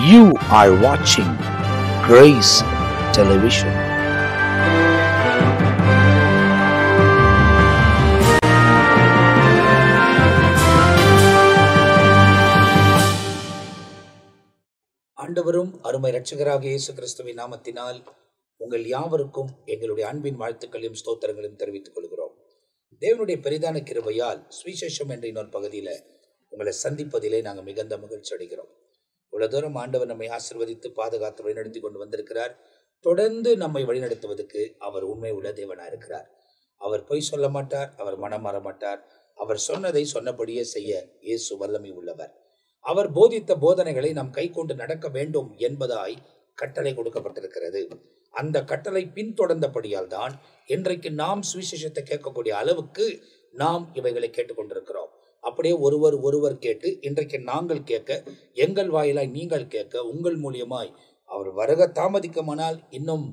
You are watching Grace Television. ஆண்டவரும் அருமை இரட்சகராகிய இயேசு கிறிஸ்துவின் நாமத்தினால் உங்கள் யாவருக்கும் எங்களுடைய அன்பின் வாழ்த்துக்களையும் ஸ்தோத்திரங்களையும் தெரிவித்துக் கொள்கிறோம். தேவனுடைய பெரிதான கிருபையால் சுவிசேஷம் என்ற இன்னொரு பகுதியில் உங்களை சந்திப்பதிலே நாங்கள் மிகுந்த மகிழ்ச்சி அடைகிறோம். இவ்வளவு தூரம் ஆண்டவர் நம்மை ஆசீர்வதித்து பாதுகாத்து வழிநடத்தி கொண்டு வந்திருக்கிறார். தொடர்ந்து நம்மை வழிநடத்துவதற்கு அவர் உண்மை உள்ள தேவனாக இருக்கிறார். அவர் பொய் சொல்ல மாட்டார், அவர் மனம் மாற மாட்டார். அவர் சொன்னதை சொன்னபடியே செய்ய இயேசு வல்லமை உள்ளவர். அவர் போதித்த போதனைகளை நாம் கை கொண்டு நடக்க வேண்டும் என்பதாய் கட்டளை கொடுக்கப்பட்டிருக்கிறது. அந்த கட்டளை பின்தொடர்ந்தபடியால் தான் இன்றைக்கு நாம் சுவிசேஷத்தை கேட்கக்கூடிய அளவுக்கு நாம் இவைகளை கேட்டுக்கொண்டிருக்கிறோம். அப்படியே ஒருவர் கேட்டு இன்றைக்கு நாங்கள் கேட்க, எங்கள் வாயிலாய் நீங்கள் கேட்க, உங்கள் மூலியமாய் அவர் வருக தாமதிக்குமானால் இன்னும்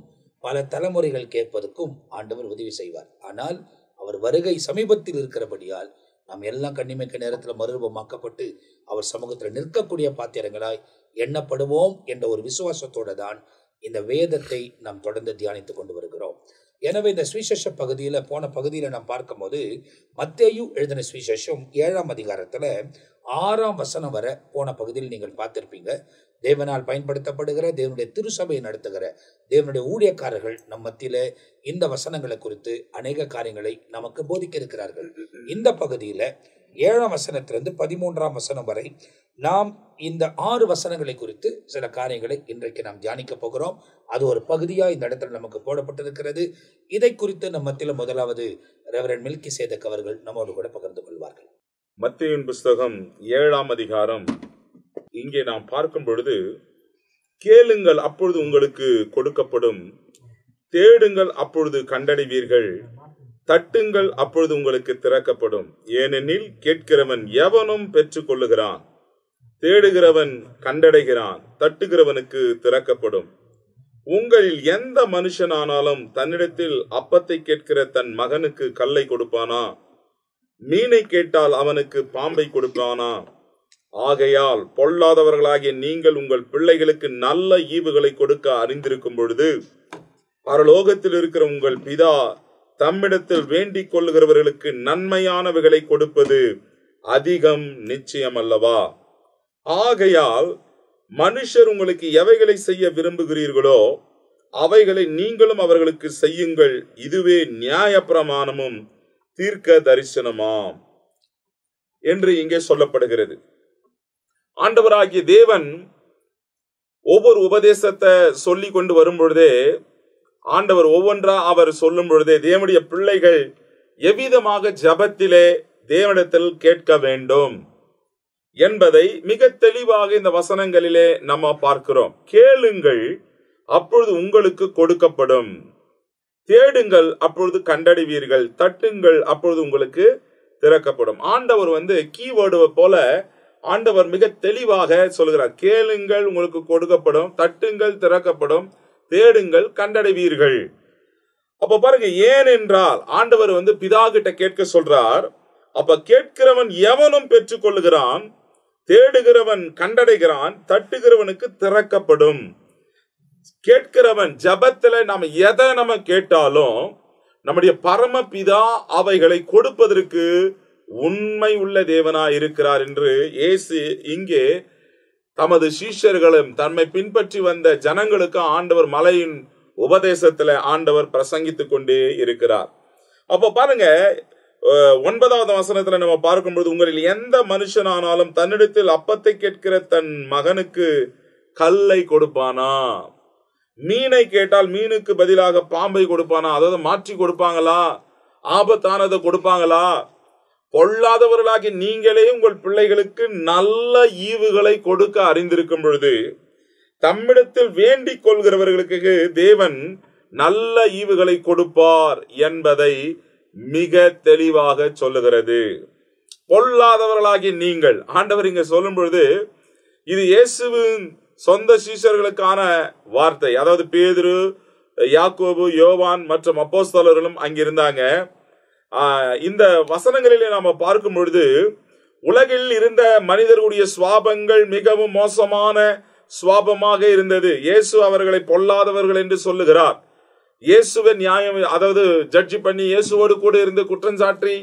பல தலைமுறைகள் கேட்பதற்கும் ஆண்டவர் உதவி செய்வார். ஆனால் அவர் வருகை சமீபத்தில் இருக்கிறபடியால் நாம் எல்லாம் கண்ணிமைக்க நேரத்தில் மறுரூபமாக்கப்பட்டு அவர் சமூகத்தில் நிற்கக்கூடிய பாத்திரங்களாய் எண்ணப்படுவோம் என்ற ஒரு விசுவாசத்தோடு தான் இந்த வேதத்தை நாம் தொடர்ந்து தியானித்து கொண்டு வருகிறோம். எனவே இந்த சுவிசேஷ போன பகுதியில் நாம் பார்க்கும்போது மத்தேயு எழுதின சுவிசேஷம் 7ஆம் அதிகாரத்தில் 6ஆம் வசனம் வரை போன பகுதியில் நீங்கள் பார்த்திருப்பீங்க. தேவனால் பயன்படுத்தப்படுகிற தேவனுடைய திருசபையை நடத்துகிற தேவனுடைய ஊழியக்காரர்கள் நம் மத்தியில இந்த வசனங்களை குறித்து அநேக காரியங்களை நமக்கு போதிக்க இருக்கிறார்கள். இந்த பகுதியில் 7ஆம் வசனத்திலிருந்து 13ஆம் வசனம் வரை நாம் இந்த 6 வசனங்களை குறித்து சில காரியங்களை இன்றைக்கு நாம் தியானிக்க போகிறோம். அது ஒரு பகுதியாக இந்த இடத்துல நமக்கு போடப்பட்டிருக்கிறது. இதை குறித்து நம் மத்தியில் முதலாவது ரெவரண்ட் மெல்கிசேதேக் அவர்கள் நம்மோடு கூட பகிர்ந்து கொள்வார்கள். மத்தேயுவின் புஸ்தகம் 7ஆம் அதிகாரம். இங்கே நாம் பார்க்கும் பொழுது, கேளுங்கள் அப்பொழுது உங்களுக்கு கொடுக்கப்படும், தேடுங்கள் அப்பொழுது கண்டடைவீர்கள், தட்டுங்கள் அப்பொழுது உங்களுக்கு திறக்கப்படும். ஏனெனில் கேட்கிறவன் எவனும் பெற்றுக் கொள்ளுகிறான், தேடுகிறவன் கண்டடைகிறான், தட்டுகிறவனுக்கு திறக்கப்படும். உங்களில் எந்த மனுஷனானாலும் தன்னிடத்தில் அப்பத்தை கேட்கிற தன் மகனுக்கு கல்லை கொடுப்பானா? மீனை கேட்டால் அவனுக்கு பாம்பை கொடுப்பானா? ஆகையால் பொல்லாதவர்களாகிய நீங்கள் உங்கள் பிள்ளைகளுக்கு நல்ல ஈவுகளை கொடுக்க அறிந்திருக்கும் பொழுது பரலோகத்தில் இருக்கிற உங்கள் பிதா தம்மிடத்தில் வேண்டிக் கொள்ளுகிறவர்களுக்கு நன்மையானவைகளை கொடுப்பது அதிகம் நிச்சயம் அல்லவா? ஆகையால் மனுஷர் உங்களுக்கு எவைகளை செய்ய விரும்புகிறீர்களோ அவைகளை நீங்களும் அவர்களுக்கு செய்யுங்கள். இதுவே நியாய பிரமாணமும் தீர்க்க தரிசனமாம் என்று இங்கே சொல்லப்படுகிறது. ஆண்டவராகிய தேவன் ஒவ்வொரு உபதேசத்தை சொல்லி கொண்டு வரும் பொழுதே, ஆண்டவர் ஒவ்வொன்றா அவர் சொல்லும் பொழுதே, தேவனுடைய பிள்ளைகள் எவ்விதமாக ஜபத்திலே தேவனிடத்தில் கேட்க வேண்டும் என்பதை மிக தெளிவாக இந்த வசனங்களிலே நம்ம பார்க்கிறோம். கேளுங்கள் அப்பொழுது உங்களுக்கு கொடுக்கப்படும், தேடுங்கள் அப்பொழுது கண்டடைவீர்கள், தட்டுங்கள் அப்பொழுது உங்களுக்கு திறக்கப்படும். ஆண்டவர் கீவேர்டு போல ஆண்டவர் மிக தெளிவாக சொல்கிறார். கேளுங்கள் உங்களுக்கு கொடுக்கப்படும், தட்டுங்கள் திறக்கப்படும், தேடுங்கள் கண்டடைவீர்கள். அப்ப பாருங்க, ஏன் என்றால் ஆண்டவர் பிதா கிட்ட கேட்க சொல்றார். அப்ப கேட்கிறவன் எவனும் பெற்றுக் கொள்ளுகிறான், தேடுகிறவன் கண்டடைகிறான், தட்டுகிறவனுக்கு திறக்கப்படும். கேட்கிறவன் ஜபத்துல நாம எதை நம்ம கேட்டாலும் நம்முடைய பரமபிதா அவைகளை கொடுப்பதற்கு உண்மை உள்ள தேவனாய் இருக்கிறார் என்று இயேசு இங்கே தமது சீஷர்களும் தன்மை பின்பற்றி வந்த ஜனங்களுக்கு ஆண்டவர் மலையின் உபதேசத்துல ஆண்டவர் பிரசங்கித்துக் கொண்டே இருக்கிறார். அப்ப பாருங்க, 9வது வசனத்துல நம்ம பார்க்கும்போது, உங்களில் எந்த மனுஷனானாலும் தன்னிடத்தில் அப்பத்தை கேட்கிற தன் மகனுக்கு கல்லை கொடுப்பானா? மீனை கேட்டால் மீனுக்கு பதிலாக பாம்பை கொடுப்பானா? அதாவது மாற்றி கொடுப்பாங்களா? ஆபத்தானதை கொடுப்பாங்களா? பொல்லாதவர்களாகி நீங்களே உங்கள் பிள்ளைகளுக்கு நல்ல ஈவுகளை கொடுக்க அறிந்திருக்கும் பொழுது தம்மிடத்தில் வேண்டிக் கொள்கிறவர்களுக்கு தேவன் நல்ல ஈவுகளை கொடுப்பார் என்பதை மிக தெளிவாக சொல்லுகிறது. பொல்லாதவர்களாகி நீங்கள், ஆண்டவர் இங்க சொல்லும் பொழுது இது இயேசுவின் சொந்த சீஷர்களுக்கான வார்த்தை. அதாவது பேதுரு, யாக்கோபு, யோவான் மற்றும் அப்போஸ்தலர்களும் அங்கிருந்தாங்க. இந்த வசனங்களிலே நாம பார்க்கும் பொழுது உலகில் இருந்த மனிதர்களுடைய சுவாபங்கள் மிகவும் மோசமான சுவாபமாக இருந்தது. இயேசு அவர்களை பொல்லாதவர்கள் என்று சொல்லுகிறார். இயேசுவை நியாயம், அதாவது ஜட்ஜி பண்ணி இயேசுவோடு கூட இருந்து குற்றம் சாற்றி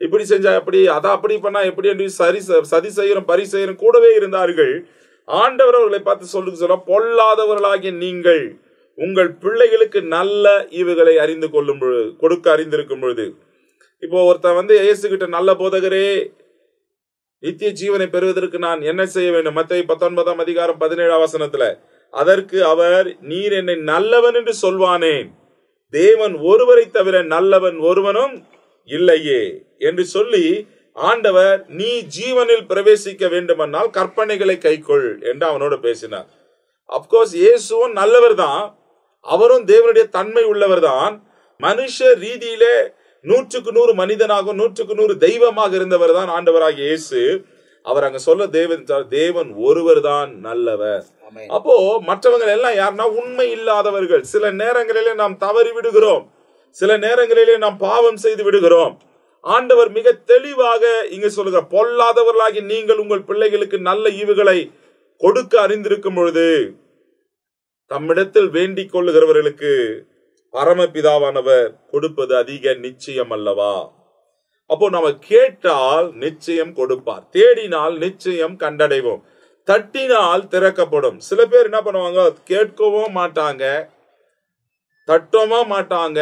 இப்படி செஞ்சா எப்படி, அதை அப்படி பண்ணா எப்படி என்று சதி செய்யறோம் பரி செய்யறோம் கூடவே இருந்தார்கள். ஆண்டவர் அவர்களை பார்த்து சொல்ல, பொல்லாதவர்களாகிய நீங்கள் உங்கள் பிள்ளைகளுக்கு நல்ல ஈவுகளை அறிந்து கொள்ளும் பொழுது, கொடுக்க அறிந்திருக்கும் பொழுது. இப்போ ஒருத்தன் இயேசு கிட்ட, நல்ல போதகரே, நித்திய ஜீவனை பெறுவதற்கு நான் என்ன செய்ய வேண்டும்? மத்தேயு 19:17 அதற்கு அவர், நீர் என்னை நல்லவன் என்று சொல்வானேன், தேவன் ஒருவரை தவிர நல்லவன் ஒருவனும் இல்லையே என்று சொல்லி, ஆண்டவர் நீ ஜீவனில் பிரவேசிக்க வேண்டுமென்றால் கற்பனைகளை கைக்கொள் என்று அவனோட பேசினார். அப்கோர்ஸ் இயேசுவும் நல்லவர் தான், அவரும் தேவனுடைய தன்மை உள்ளவர் தான். மனுஷ ரீதியிலே 100% மனிதனாக 100% தெய்வமாக இருந்தவர் தான் ஆண்டவராகிய இயேசு. அவர் அங்க சொல்ல, தேவன் ஒருவர் தான் நல்லவர். அப்போ மற்றவங்க எல்லாம் யாருன்னா உண்மை இல்லாதவர்கள். சில நேரங்களிலே நாம் தவறி விடுகிறோம், சில நேரங்களிலே நாம் பாவம் செய்து விடுகிறோம். ஆண்டவர் மிக தெளிவாக இங்க சொல்லுகிற, பொல்லாதவர்களாகி நீங்கள் உங்கள் பிள்ளைகளுக்கு நல்ல ஈவுகளை கொடுக்க அறிந்திருக்கும் பொழுது தம்மிடத்தில் வேண்டிக் கொள்ளுகிறவர்களுக்கு பரமபிதாவானவர் கொடுப்பது அதிக நிச்சயம் அல்லவா? அப்போ நம்ம கேட்டால் நிச்சயம் கொடுப்பார், தேடினால் நிச்சயம் கண்டடைவோம், தட்டினால் திறக்கப்படும். சில பேர் என்ன பண்ணுவாங்க, கேட்கவும் மாட்டாங்க, தட்டவும் மாட்டாங்க,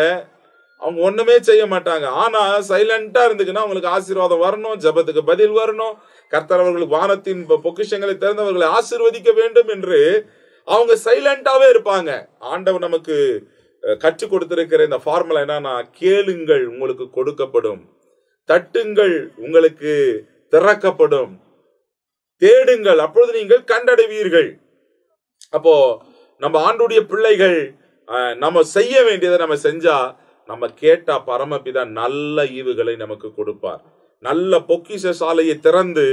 அவங்க ஒண்ணுமே செய்ய மாட்டாங்க. ஆனா சைலண்டா இருந்துக்குன்னா அவங்களுக்கு ஆசீர்வாதம் வரணும், ஜெபத்துக்கு பதில் வரணும், கர்த்தர் அவர்களுக்கு வானத்தின் பொக்கிஷங்களை திறந்தவர்களை ஆசீர்வதிக்க வேண்டும் என்று அவங்க சைலண்டாவே இருப்பாங்க. ஆண்டவர் நமக்கு கற்றுக் கொடுத்திருக்கிற இந்த ஃபார்முலா என்னன்னா, கேளுங்கள் உங்களுக்கு கொடுக்கப்படும், தட்டுங்கள் உங்களுக்கு திறக்கப்படும், தேடுங்கள் அப்பொழுது நீங்கள் கண்டடைவீர்கள். அப்போ நம்ம ஆண்டுடைய பிள்ளைகள் நம்ம செய்ய வேண்டியதை நம்ம செஞ்சா, நம்ம கேட்டா பரமபிதா நல்ல ஈவுகளை நமக்கு கொடுப்பார். நல்ல பொக்கிஷ சாலையை திறந்து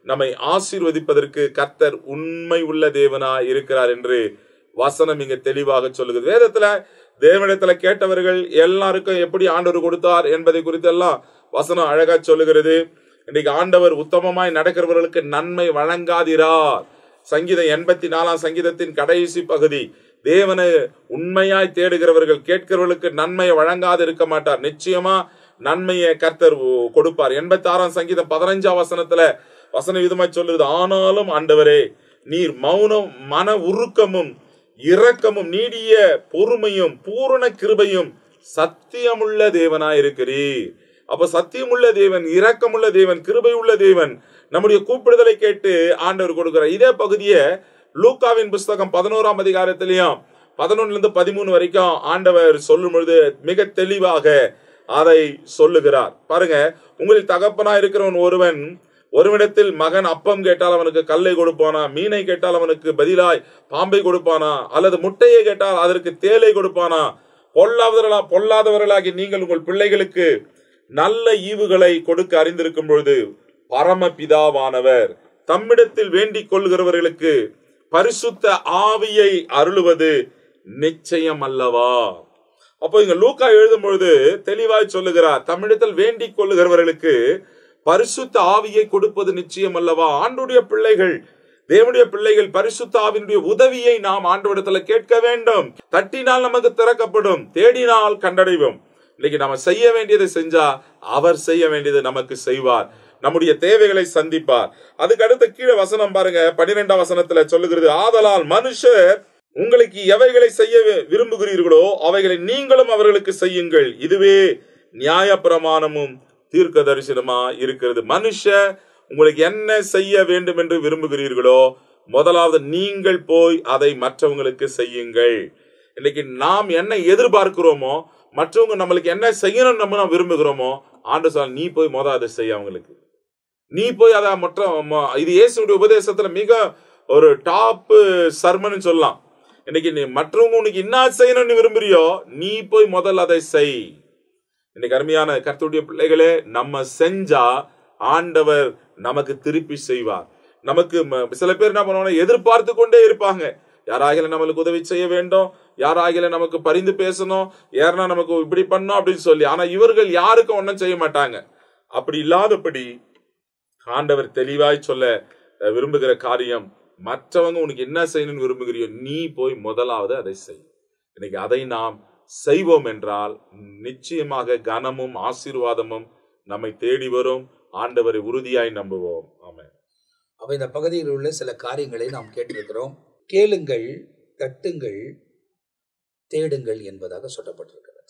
நம்மை ஆசீர்வதிப்பதற்கு கர்த்தர் உண்மை உள்ள தேவனா இருக்கிறார் என்று வசனம் இங்க தெளிவாக சொல்லுகிறது. வேதத்துல தேவனிடத்துல கேட்டவர்கள் எல்லாருக்கும் எப்படி ஆண்டவர் கொடுத்தார் என்பதை குறித்து எல்லாம் வசனம் அழகா சொல்லுகிறது. இன்னைக்கு ஆண்டவர் உத்தமமாய் நடக்கிறவர்களுக்கு நன்மை வழங்காதிரார். சங்கீதம் 84 சங்கீதத்தின் கடைசி பகுதி, தேவனை உண்மையாய் தேடுகிறவர்கள் கேட்கிறவர்களுக்கு நன்மையை வழங்காது இருக்க மாட்டார், நிச்சயமா நன்மையை கர்த்தர் கொடுப்பார். 86 சங்கீதம் 15 வசன விதமாய் சொல்லுது, ஆனாலும் ஆண்டவரே நீர் மௌனம் மன உருக்கமும் இரக்கமும் நீடிய பொறுமையும் பூரண கிருபையும் சத்தியமுள்ள தேவனாய் இருக்கிறீர். அப்ப சத்தியமுள்ள தேவன், இரக்கமுள்ள தேவன், கிருபை உள்ள தேவன் நம்முடைய கூப்பிடுதலை கேட்டு ஆண்டவர் கொடுக்கிறார். இதே பகுதியை லூக்காவின் புஸ்தகம் 11 11-13 வரைக்கும் ஆண்டவர் சொல்லும் பொழுது மிக தெளிவாக அதை சொல்லுகிறார். பாருங்க, உங்களில் தகப்பனா இருக்கிறவன் ஒருவனிடத்தில் மகன் அப்பம் கேட்டால் அவனுக்கு கல்லை கொடுப்பானா, மீனை கேட்டால் அவனுக்கு பதிலாய் பாம்பை கொடுப்பானா, அல்லது முட்டையை கேட்டால் அதற்கு தேலை கொடுப்பானா? பொல்லாதவர்களாகி நீங்கள் உங்கள் பிள்ளைகளுக்கு நல்ல ஈவுகளை கொடுக்க அறிந்திருக்கும் பொழுது பரமபிதாவானவர் தம்மிடத்தில் வேண்டிக் கொள்கிறவர்களுக்கு பரிசுத்த ஆவியை அருளுவது நிச்சயம் அல்லவா? அப்போ இங்க லூக்கா எழுதும் பொழுது தெளிவாய் சொல்லுகிறார், தம்மிடத்தில் வேண்டிக் கொள்ளுகிறவர்களுக்கு பரிசுத்த ஆவியை கொடுப்பது நிச்சயம் அல்லவா? ஆண்டுடைய பிள்ளைகள், தேவனுடைய பிள்ளைகள் பரிசுத்த ஆவியினுடைய உதவியை நாம் ஆண்டவரிடத்துல கேட்க வேண்டும். தட்டினால் நமக்கு திறக்கப்படும், தேடினால் கண்டடைவோம். இன்னைக்கு நம்ம செய்ய வேண்டியதை செஞ்சா அவர் செய்ய வேண்டியதை நமக்கு செய்வார், நம்முடைய தேவைகளை சந்திப்பார். அதுக்கு அடுத்த கீழே வசனம் பாருங்க, 12 சொல்லுகிறது, ஆதலால் மனுஷர் உங்களுக்கு எவைகளை செய்ய விரும்புகிறீர்களோ அவைகளை நீங்களும் அவர்களுக்கு செய்யுங்கள், இதுவே நியாய பிரமாணமும் தீர்க்க தரிசனமா இருக்கிறது. மனுஷர் உங்களுக்கு என்ன செய்ய வேண்டும் என்று விரும்புகிறீர்களோ முதலாவது நீங்கள் போய் அதை மற்றவங்களுக்கு செய்யுங்கள். இன்னைக்கு நாம் என்ன எதிர்பார்க்கிறோமோ, மற்றவங்க நம்மளுக்கு என்ன செய்யணும் நம்ம விரும்புகிறோமோ, ஆண்டு சொல் நீ போய் அதை செய்ய, அவங்களுக்கு நீ போய் அதை இது இயேசுடைய உபதேசத்துல மிக ஒரு டாப் சர்மன் சொல்லலாம். இன்னைக்கு நீ மற்றவங்க உனக்கு என்ன செய்யணும்னு விரும்புறியோ நீ போய் முதல்ல அதை செய். இன்னைக்கு அருமையான கர்த்தருடைய பிள்ளைகளே, நம்ம செஞ்சா ஆண்டவர் நமக்கு திருப்பி செய்வார். நமக்கு சில பேர் என்ன பண்ணுவாங்க, எதிர்பார்த்து கொண்டே இருப்பாங்க, யாராகில நம்மளுக்கு உதவி செய்ய வேண்டும், யாராகில நமக்கு பரிந்து பேசணும், யாருன்னா நமக்கு இப்படி பண்ணோம் அப்படின்னு சொல்லி. ஆனா இவர்கள் யாருக்கும் ஒன்னும் செய்ய மாட்டாங்க. அப்படி இல்லாதபடி ஆண்டவர் தெளிவாய் சொல்ல விரும்புகிற காரியம், மற்றவங்க உனக்கு என்ன செய்யணும்னு விரும்புகிறியோ நீ போய் முதலாவது அதை செய். இன்னைக்கு அதை நாம் செய்வோம் என்றால் நிச்சயமாக கனமும் ஆசீர்வாதமும் நம்மை தேடி வரும். ஆண்டவரை உறுதியாய் நம்புவோம். ஆமென். அப்ப இந்த பகுதியில் உள்ள சில காரியங்களை நாம் கேட்டிருக்கிறோம். கேளுங்கள், தட்டுங்கள், தேடுங்கள் என்பதாக சொல்லப்பட்டிருக்கிறது.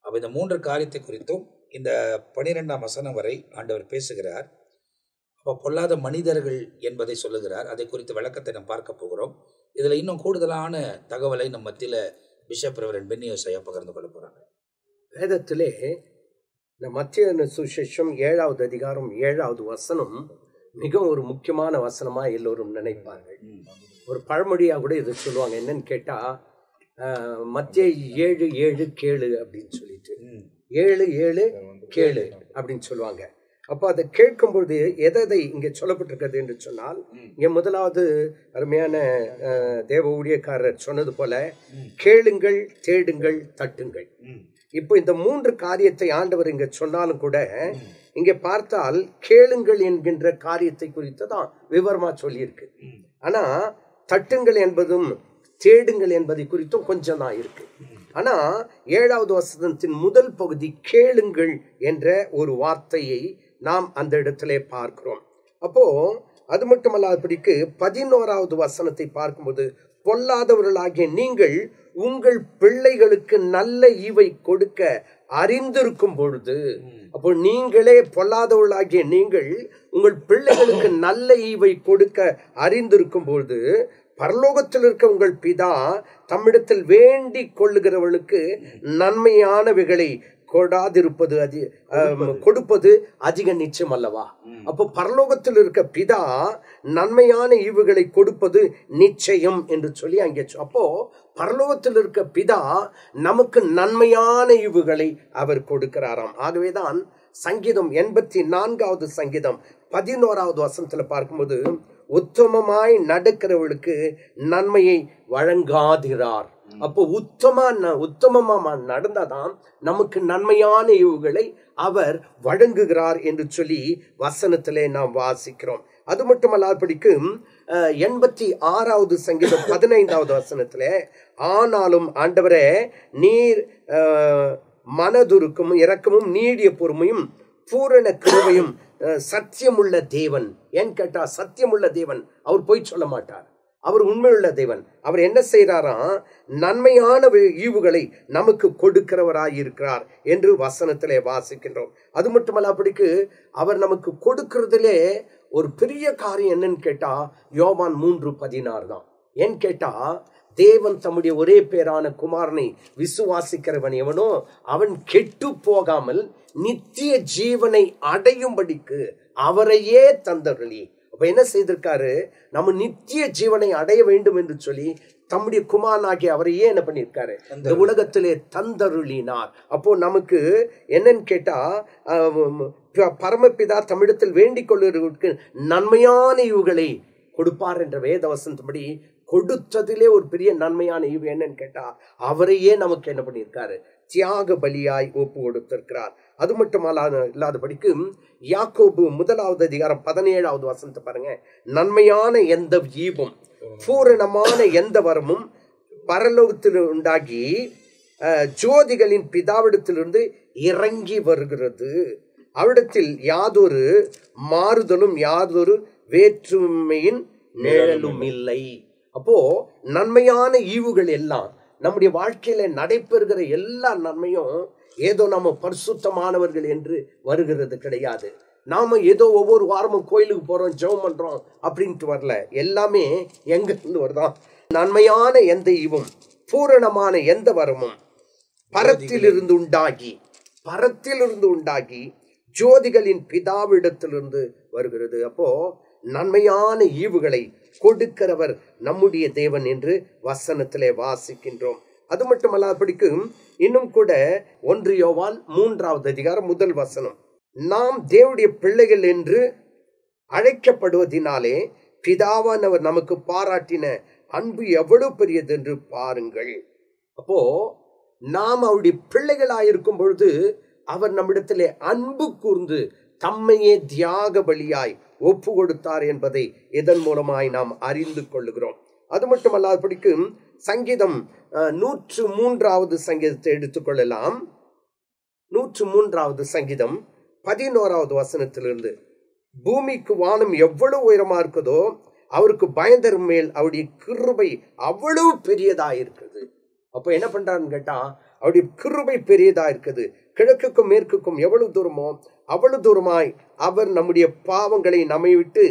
அப்ப இந்த 3 காரியத்தை குறித்தும் இந்த 12ஆம் வசனம் வரை ஆண்டவர் பேசுகிறார். அப்ப பொல்லாத மனிதர்கள் என்பதை சொல்லுகிறார். அதை குறித்த விளக்கத்தை நாம் பார்க்க போகிறோம். இதுல இன்னும் கூடுதலான தகவலை நம் மத்தியில பிஷப் ரெவரண்ட் பென்னி யோசையா பகிர்ந்து கொள்ள போறாங்க. வேதத்திலே இந்த மத்திய சுவிசேஷம் 7வது அதிகாரம் 7வது வசனம் மிகவும் ஒரு முக்கியமான வசனமா எல்லோரும் நினைப்பார்கள். ஒரு பழமொழியா கூட இதை சொல்லுவாங்க. என்னன்னு கேட்டா, மத்திய 7:7 கேளு அப்படின்னு சொல்லிட்டு 7:7 கேளு அப்படின்னு சொல்லுவாங்க. அப்போ அதை கேட்கும்பொழுது எதை இங்கே சொல்லப்பட்டிருக்கிறது என்று சொன்னால், இங்கே முதலாவது அருமையான தேவ ஊழியக்காரர் சொன்னது போல கேளுங்கள், தேடுங்கள், தட்டுங்கள். இப்போ இந்த 3 காரியத்தை ஆண்டவர் இங்க சொன்னாலும் கூட இங்கே பார்த்தால் கேளுங்கள் என்கின்ற காரியத்தை குறித்து தான் விவரமா சொல்லியிருக்கு. ஆனா தட்டுங்கள் என்பதும் தேடுங்கள் என்பதை குறித்தும் கொஞ்சம் தான் இருக்கு. ஆனா 7வது வசனத்தின் முதல் பகுதி கேளுங்கள் என்ற ஒரு வார்த்தையை நாம் அந்த இடத்திலே பார்க்கிறோம். அப்போ அது மட்டுமல்லாதபடிக்கு 11வது வசனத்தை பார்க்கும்போது, பொல்லாதவர்களாகிய நீங்கள் உங்கள் பிள்ளைகளுக்கு நல்ல ஈவை கொடுக்க அறிந்திருக்கும் பொழுது, அப்போ நீங்களே பொல்லாதவர்களாகிய நீங்கள் உங்கள் பிள்ளைகளுக்கு நல்ல ஈவை கொடுக்க அறிந்திருக்கும் பொழுது, பரலோகத்தில் இருக்க உங்கள் பிதா தம்மிடத்தில் வேண்டிக் கொள்ளுகிறவர்களுக்கு நன்மையானவைகளை கொடுப்பது அதிக நிச்சயம் அல்லவா? அப்போ பரலோகத்தில் இருக்க பிதா நன்மையான ஈவுகளை கொடுப்பது நிச்சயம் என்று சொல்லி அங்கே அப்போ பரலோகத்தில் இருக்க பிதா நமக்கு நன்மையான ஈவுகளை அவர் கொடுக்கிறாராம். ஆகவேதான் சங்கீதம் 84வது சங்கீதம் 11வது வசனத்துல பார்க்கும்போது, உத்தமமாய் நடக்கிறவர்களுக்கு நன்மையை வழங்காதிரார். அப்போ உத்தமமா நடந்தாதான் நமக்கு நன்மையான ஈவுகளை அவர் வழங்குகிறார் என்று சொல்லி வசனத்திலே நாம் வாசிக்கிறோம். அது மட்டுமல்லாதபடிக்கு 86வது சங்கீதம் 15வது வசனத்திலே, ஆனாலும் ஆண்டவரே நீர் மனதுருக்கும் இரக்கமும் நீடிய பொறுமையும் பூரண கிருபையும் சத்தியமுள்ள தேவன். ஏன் கேட்டா, சத்தியமுள்ள தேவன். அவர் பொய் சொல்ல மாட்டார். அவர் உண்மையுள்ள தேவன். அவர் என்ன செய்யறாராம், நன்மையான ஈவுகளை நமக்கு கொடுக்கிறவராயிருக்கிறார் என்று வசனத்திலே வாசிக்கின்றோம். அது மட்டுமல்லாதபடிக்கு அவர் நமக்கு கொடுக்கிறதுலே ஒரு பெரிய காரியம் என்னன்னு கேட்டா, யோவான் 3:16 தான். ஏன் கேட்டா, தேவன் தம்முடைய ஒரே பேரான குமாரனை விசுவாசிக்கிறவன் எவனோ அவன் கெட்டு போகாமல் நித்திய ஜீவனை அடையும்படிக்கு அவரையே தந்தருளி. அப்ப என்ன செய்திருக்காரு, நம்ம நித்திய ஜீவனை அடைய வேண்டும் என்று சொல்லி தம்முடைய குமாரனாகிய அவரையே என்ன பண்ணியிருக்காரு, இந்த உலகத்திலே தந்தருளினார். அப்போ நமக்கு என்னன்னு கேட்டா, பரமபிதா தமிழத்தில் வேண்டிக் கொள்ளுவதற்கு நன்மையான ஈவுகளை கொடுப்பார் என்ற வேதவசனத்தின்படி கொடுத்ததிலே ஒரு பெரிய நன்மையான ஈவு என்னன்னு கேட்டா, அவரையே நமக்கு என்ன பண்ணியிருக்காரு, தியாக பலியாய் ஒப்பு கொடுத்திருக்கிறார். அது மட்டும் இல்லாதபடிக்கு யாக்கோபு 1வது அதிகாரம் 17வது வசனத்தை பாருங்க, நன்மையான எந்த ஈவும் பூரணமான எந்த வரமும் பரலோகத்தில் உண்டாகி ஜோதிகளின் பிதாவிடத்திலிருந்து இறங்கி வருகிறது. அவிடத்தில் யாதொரு மாறுதலும் யாதொரு வேற்றுமையின் நிழலும் இல்லை. அப்போ நன்மையான ஈவுகள் எல்லாம் நம்முடைய வாழ்க்கையில நடைபெறுகிற எல்லா நன்மையும் ஏதோ நம்ம பரிசுத்தமானவர்கள் என்று வருகிறது கிடையாது. நாம ஏதோ ஒவ்வொரு வாரமும் கோயிலுக்கு போறோம், ஜெபம் பண்றோம் அப்படின்ட்டு வரல. எல்லாமே எங்க இருந்து வருதான், நன்மையான எந்த ஈவும் பூரணமான எந்த வரமும் பரத்திலிருந்து உண்டாகி ஜோதிகளின் பிதாவிடத்திலிருந்து வருகிறது. அப்போ நன்மையான ஈவுகளை கொடுக்கிறவர் நம்முடைய தேவன் என்று வசனத்திலே வாசிக்கின்றோம். அது மட்டுமல்லாதபடிக்கு இன்னும் கூட 1 யோவான் 3வது அதிகாரம் 1 வசனம், நாம் தேவனுடைய பிள்ளைகள் என்று அழைக்கப்படுவதினாலே பிதாவானவர் நமக்கு பாராட்டின அன்பு எவ்வளவு பெரியது என்று பாருங்கள். அப்போ நாம் அவருடைய பிள்ளைகளாயிருக்கும் பொழுது அவர் நம்மிடத்திலே அன்பு கூர்ந்து தம்மையே தியாக பலியாய் ஒப்பு கொடுத்தார் என்பதை இதன் மூலமாய் நாம் அறிந்து கொள்ளுகிறோம். அது மட்டுமல்லாதபடிக்கு சங்கீதம் 103வது சங்கீதத்தை எடுத்துக்கொள்ளலாம். 103வது சங்கீதம் 11வது வசனத்திலிருந்து, பூமிக்கு வானம் எவ்வளவு உயரமா இருக்குதோ அவருக்கு பயந்தர் மேல் அவருடைய கிருபை அவ்வளவு பெரியதா இருக்குது. அப்ப என்ன பண்றான்னு கேட்டா, அவருடைய கிருபை பெரியதா இருக்குது. கிழக்குக்கும் மேற்குக்கும் எவ்வளவு தூரமோ அவ்வளவு தூரமாய் அவர் நம்முடைய பாவங்களை நம்மை விட்டு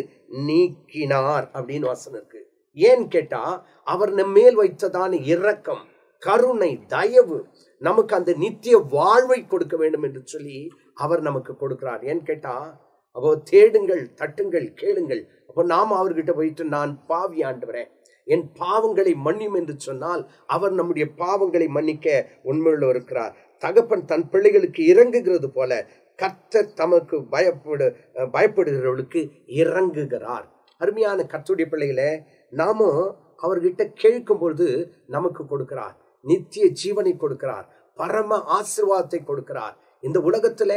நீக்கினார் அப்படின்னு வசனம் இருக்கு. ஏன்னு கேட்டா, அவர் நம் மேல் வைத்ததான இரக்கம், கருணை, தயவு நமக்கு அந்த நித்திய வாழ்வை கொடுக்க வேண்டும் என்று சொல்லி அவர் நமக்கு கொடுக்கிறார். ஏன்னு கேட்டா, அப்போ தேடுங்கள், தட்டுங்கள், கேளுங்கள். அப்போ நாம் அவர்கிட்ட போயிட்டு, நான் பாவி ஆண்டவரே, என் பாவங்களை மன்னியும் என்று சொன்னால் அவர் நம்முடைய பாவங்களை மன்னிக்க உண்மையுள்ள இருக்கிறார். தகப்பன் தன் பிள்ளைகளுக்கு இறங்குகிறது போல கர்த்தர் தமக்கு பயப்படுகிறவர்களுக்கு இறங்குகிறார். அருமையான கர்த்தருடைய பிள்ளைகளை நாமும் அவர்கிட்ட கேட்கும் பொழுது நமக்கு கொடுக்கிறார், நித்திய ஜீவனை கொடுக்கிறார், பரம ஆசீர்வாதத்தை கொடுக்கிறார். இந்த உலகத்துல